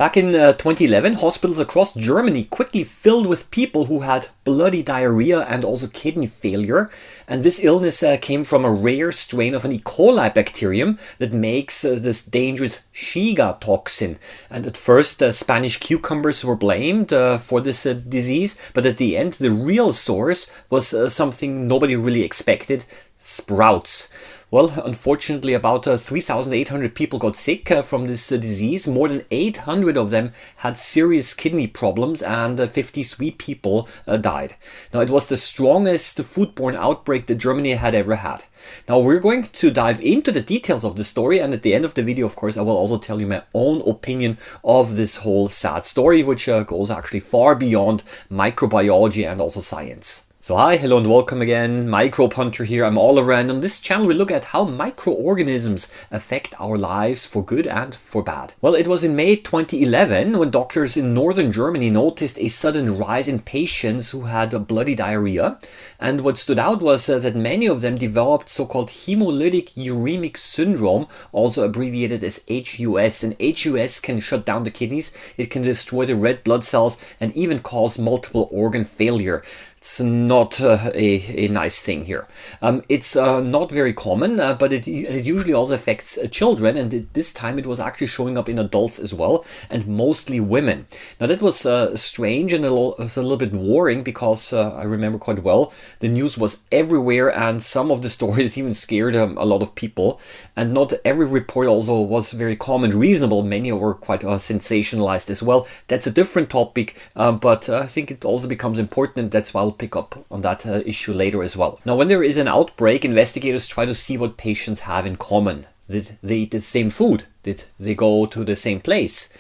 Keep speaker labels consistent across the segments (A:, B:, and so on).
A: Back in 2011, hospitals across Germany quickly filled with people who had bloody diarrhea and also kidney failure. And this illness came from a rare strain of an E. coli bacterium that makes this dangerous Shiga toxin. And at first, Spanish cucumbers were blamed for this disease, but at the end, the real source was something nobody really expected: sprouts. Well, unfortunately, about 3,800 people got sick from this disease. More than 800 of them had serious kidney problems, and 53 people died. Now, it was the strongest foodborne outbreak that Germany had ever had. Now, we're going to dive into the details of the story, and at the end of the video, of course, I will also tell you my own opinion of this whole sad story, which goes actually far beyond microbiology and also science. So hi, hello and welcome again. Microbehunter here. I'm all around. On this channel we look at how microorganisms affect our lives for good and for bad. Well, it was in May 2011 when doctors in northern Germany noticed a sudden rise in patients who had bloody diarrhea. And what stood out was that many of them developed so-called hemolytic uremic syndrome, also abbreviated as HUS. And HUS can shut down the kidneys, it can destroy the red blood cells and even cause multiple organ failure. It's not a nice thing here. It's not very common, but it usually also affects children, and this time it was actually showing up in adults as well, and mostly women. Now that was strange and was a little bit worrying because I remember quite well the news was everywhere, and some of the stories even scared a lot of people. And not every report also was very calm and reasonable. Many were quite sensationalized as well. That's a different topic, but I think it also becomes important, and that's why I'll pick up on that issue later as well. Now, when there is an outbreak, investigators try to see what patients have in common. Did they eat the same food? Did they go to the same place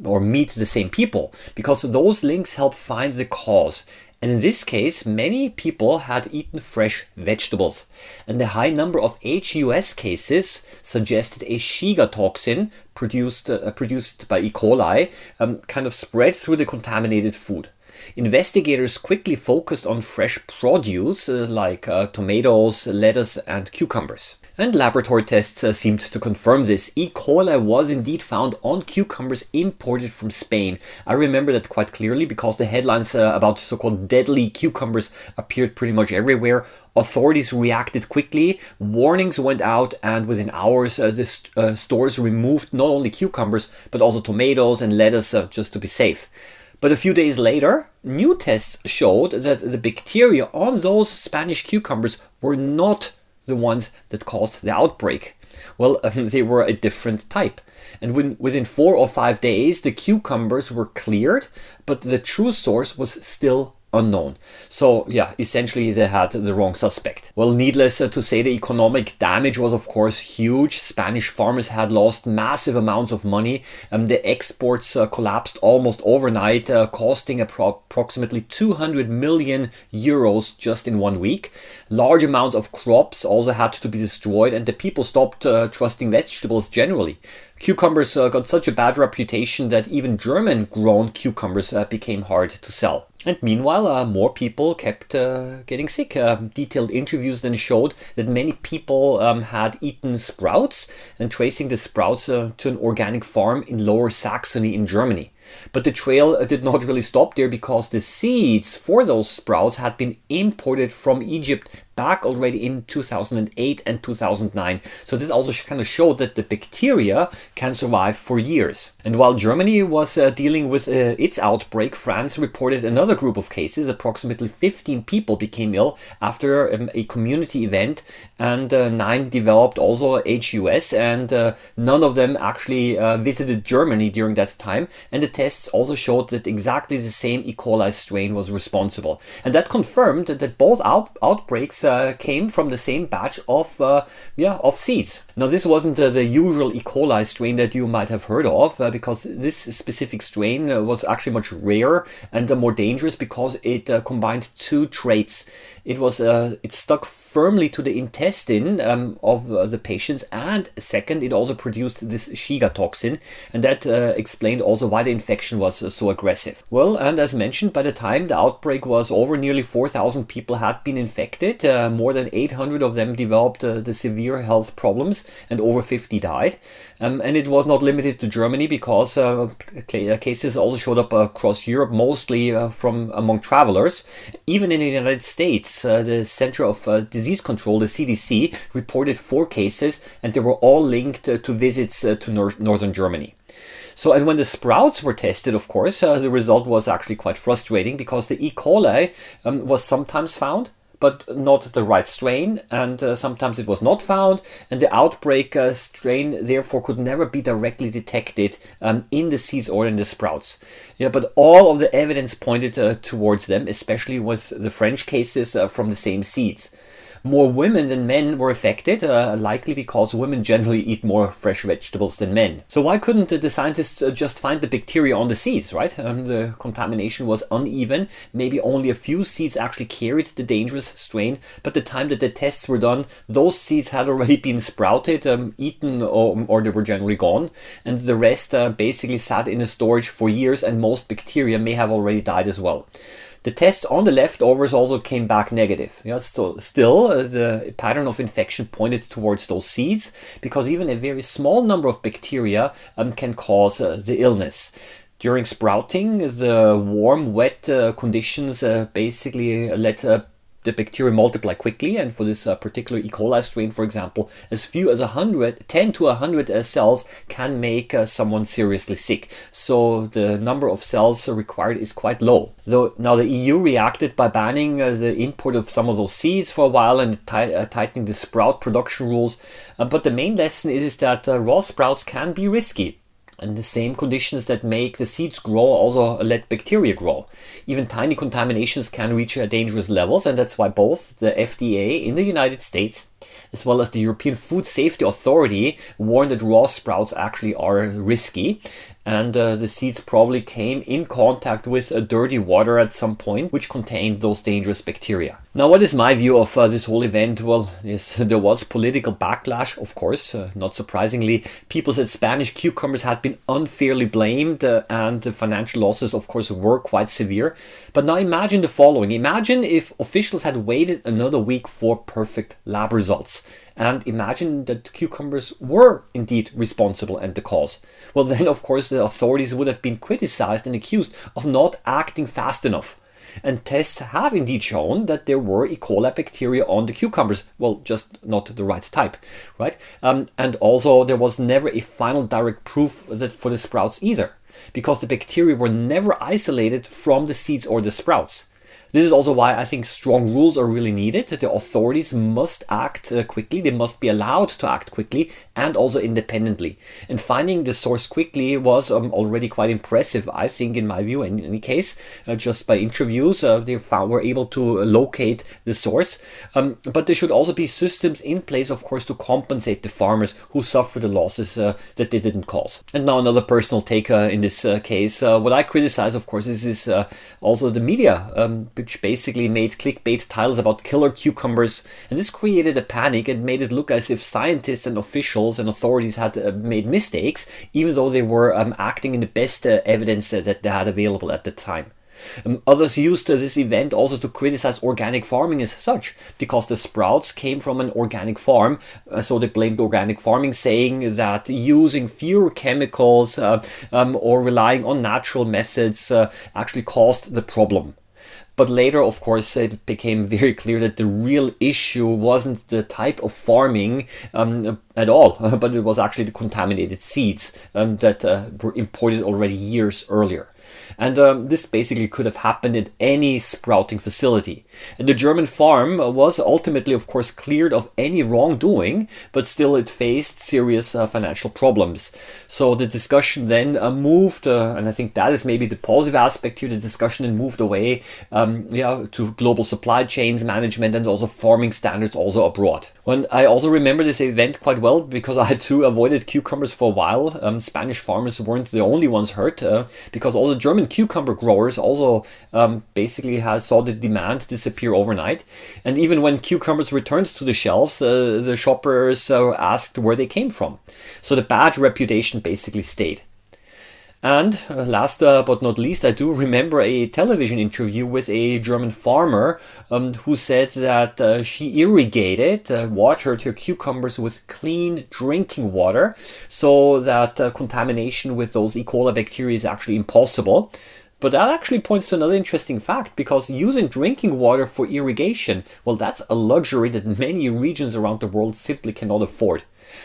A: or meet the same people? Because those links help find the cause. And in this case, many people had eaten fresh vegetables. And the high number of HUS cases suggested a Shiga toxin produced by E. coli kind of spread through the contaminated food. Investigators quickly focused on fresh produce like tomatoes, lettuce and cucumbers. And laboratory tests seemed to confirm this. E. coli was indeed found on cucumbers imported from Spain. I remember that quite clearly because the headlines about so-called deadly cucumbers appeared pretty much everywhere. Authorities reacted quickly, warnings went out, and within hours the stores removed not only cucumbers but also tomatoes and lettuce just to be safe. But a few days later, new tests showed that the bacteria on those Spanish cucumbers were not the ones that caused the outbreak. Well, they were a different type. And within 4 or 5 days, the cucumbers were cleared, but the true source was still unknown. So yeah, essentially they had the wrong suspect. Well, needless to say, the economic damage was of course huge. Spanish farmers had lost massive amounts of money. The exports collapsed almost overnight, costing approximately 200 million euros just in 1 week. Large amounts of crops also had to be destroyed, and the people stopped trusting vegetables generally. Cucumbers got such a bad reputation that even German-grown cucumbers became hard to sell. And meanwhile, more people kept getting sick. Detailed interviews then showed that many people had eaten sprouts, and tracing the sprouts to an organic farm in Lower Saxony in Germany. But the trail did not really stop there, because the seeds for those sprouts had been imported from Egypt back already in 2008 and 2009. So this also kind of showed that the bacteria can survive for years. And while Germany was dealing with its outbreak, France reported another group of cases. Approximately 15 people became ill after a community event, and 9 developed also HUS, and none of them actually visited Germany during that time. And the tests also showed that exactly the same E. coli strain was responsible. And that confirmed that both outbreaks came from the same batch of seeds. Now, this wasn't the usual E. coli strain that you might have heard of, because this specific strain was actually much rarer and more dangerous because it combined 2 traits. It stuck firmly to the intestine of the patients, and second, it also produced this Shiga toxin, and that explained also why the infection infection was so aggressive. Well, and as mentioned, by the time the outbreak was over, nearly 4,000 people had been infected. More than 800 of them developed the severe health problems, and over 50 died. And it was not limited to Germany, because cases also showed up across Europe, mostly from among travelers. Even in the United States, the Center of Disease Control, the CDC, reported 4 cases, and they were all linked to visits to northern Germany. So, and when the sprouts were tested, of course, the result was actually quite frustrating, because the E. coli was sometimes found, but not the right strain, and sometimes it was not found, and the outbreak strain therefore could never be directly detected in the seeds or in the sprouts. Yeah, but all of the evidence pointed towards them, especially with the French cases from the same seeds. More women than men were affected, likely because women generally eat more fresh vegetables than men. So why couldn't the scientists just find the bacteria on the seeds, right? The contamination was uneven. Maybe only a few seeds actually carried the dangerous strain, but the time that the tests were done, those seeds had already been sprouted, eaten, or they were generally gone, and the rest basically sat in a storage for years, and most bacteria may have already died as well. The tests on the leftovers also came back negative. Yeah, so still, the pattern of infection pointed towards those seeds, because even a very small number of bacteria can cause the illness. During sprouting, the warm, wet conditions basically let the bacteria multiply quickly, and for this particular E. coli strain, for example, as few as 10 to 100 cells can make someone seriously sick. So the number of cells required is quite low. Though now the EU reacted by banning the import of some of those seeds for a while, and tightening the sprout production rules. But the main lesson is that raw sprouts can be risky. And the same conditions that make the seeds grow also let bacteria grow. Even tiny contaminations can reach dangerous levels, and that's why both the FDA in the United States as well as the European Food Safety Authority warned that raw sprouts actually are risky. And the seeds probably came in contact with dirty water at some point, which contained those dangerous bacteria. Now, what is my view of this whole event? Well, yes, there was political backlash, of course, not surprisingly. People said Spanish cucumbers had been unfairly blamed, and the financial losses, of course, were quite severe. But now imagine the following. Imagine if officials had waited another week for perfect lab results. And imagine that cucumbers were indeed responsible and the cause. Well, then, of course, the authorities would have been criticized and accused of not acting fast enough. And tests have indeed shown that there were E. coli bacteria on the cucumbers. Well, just not the right type, right? And also, there was never a final direct proof that for the sprouts either, because the bacteria were never isolated from the seeds or the sprouts. This is also why I think strong rules are really needed. The authorities must act quickly. They must be allowed to act quickly and also independently. And finding the source quickly was already quite impressive, I think, in my view. In any case, just by interviews, they were able to locate the source. But there should also be systems in place, of course, to compensate the farmers who suffer the losses that they didn't cause. And now another personal take in this case. What I criticize, of course, is also the media, which basically made clickbait titles about killer cucumbers, and this created a panic and made it look as if scientists and officials and authorities had made mistakes, even though they were acting in the best evidence that they had available at the time. Others used this event also to criticize organic farming as such, because the sprouts came from an organic farm, so they blamed organic farming, saying that using fewer chemicals or relying on natural methods actually caused the problem. But later, of course, it became very clear that the real issue wasn't the type of farming at all, but it was actually the contaminated seeds that were imported already years earlier. And this basically could have happened at any sprouting facility. And the German farm was ultimately, of course, cleared of any wrongdoing, but still it faced serious financial problems. So the discussion then moved, and I think that is maybe the positive aspect here, the discussion then moved away to global supply chains management and also farming standards also abroad. And I also remember this event quite well because I too avoided cucumbers for a while. Spanish farmers weren't the only ones hurt because also German cucumber growers also basically saw the demand disappear overnight. And even when cucumbers returned to the shelves, the shoppers asked where they came from. So the bad reputation basically stayed. And last but not least, I do remember a television interview with a German farmer who said that she irrigated, watered her cucumbers with clean drinking water, so that contamination with those E. coli bacteria is actually impossible. But that actually points to another interesting fact, because using drinking water for irrigation, well, that's a luxury that many regions around the world simply cannot afford.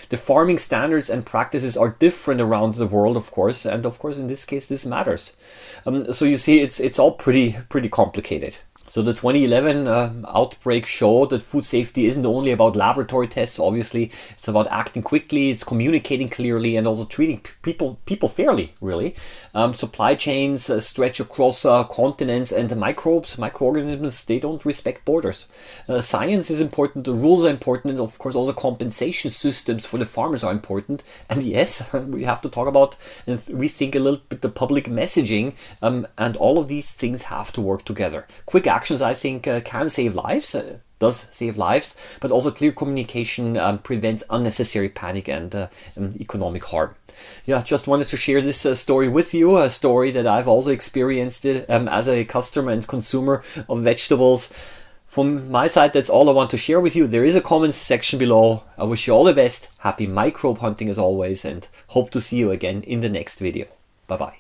A: The farming standards and practices are different around the world, of course, and of course in this case this matters. So you see, it's all pretty complicated. So the 2011 outbreak showed that food safety isn't only about laboratory tests. Obviously, it's about acting quickly, it's communicating clearly, and also treating people fairly, really. Supply chains stretch across continents, and the microorganisms, they don't respect borders. Science is important, the rules are important, and of course also compensation systems for the farmers are important. And yes, we have to talk about and rethink a little bit the public messaging, and all of these things have to work together. Quick actions, I think, can save lives, does save lives, but also clear communication prevents unnecessary panic and economic harm. Yeah, just wanted to share this story with you, a story that I've also experienced as a customer and consumer of vegetables. From my side, that's all I want to share with you. There is a comments section below. I wish you all the best. Happy microbe hunting as always, and hope to see you again in the next video. Bye bye.